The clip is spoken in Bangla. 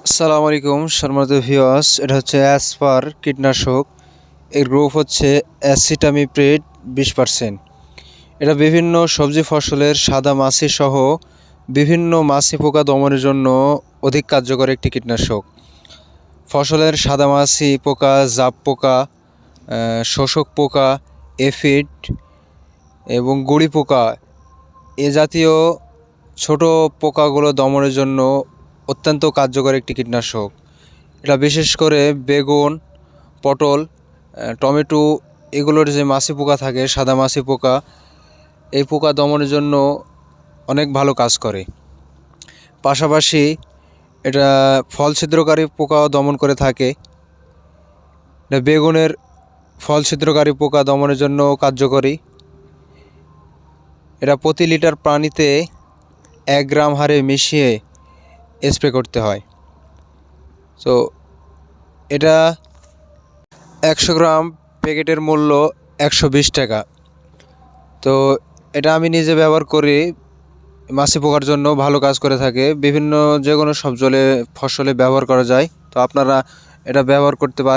আসসালামু আলাইকুম সম্মানিত ভিউয়ার্স, এটা হচ্ছে অ্যাসপার কীটনাশক। এর গ্রুপ হচ্ছে অ্যাসিটামিপ্রিড 20%। এটা বিভিন্ন সবজি ফসলের সাদা মাছি সহ বিভিন্ন মাছি পোকা দমনের জন্য অধিক কার্যকর একটি কীটনাশক। ফসলের সাদা মাছি পোকা, জাপ পোকা, শোষক পোকা, এফিড এবং গুঁড়ি পোকা এ জাতীয় ছোট পোকাগুলো দমনের জন্য অত্যন্ত কার্যকর একটি কীটনাশক। এটা বিশেষ করে বেগুন, পটল, টমেটো এগুলোর যে মাছি পোকা থাকে, সাদা মাছি পোকা, এই পোকা দমনের জন্য অনেক ভালো কাজ করে। পাশাপাশি এটা ফল ছিদ্রকারী পোকাও দমন করে থাকে। এটা বেগুনের ফল ছিদ্রকারী পোকা দমনের জন্য কার্যকরী। এটা প্রতি লিটার পানিতে 1 গ্রাম হারে মিশিয়ে স্প্রে করতে হয়। তো এটা 100 গ্রাম প্যাকেটের মূল্য 120 টাকা। তো এটা আমি নিজে ব্যবহার করি, মাছি পোকার জন্য ভালো কাজ করে থাকে। বিভিন্ন যে কোনো সব ফসলে ব্যবহার করা যায়। তো আপনারা এটা ব্যবহার করতে পারেন।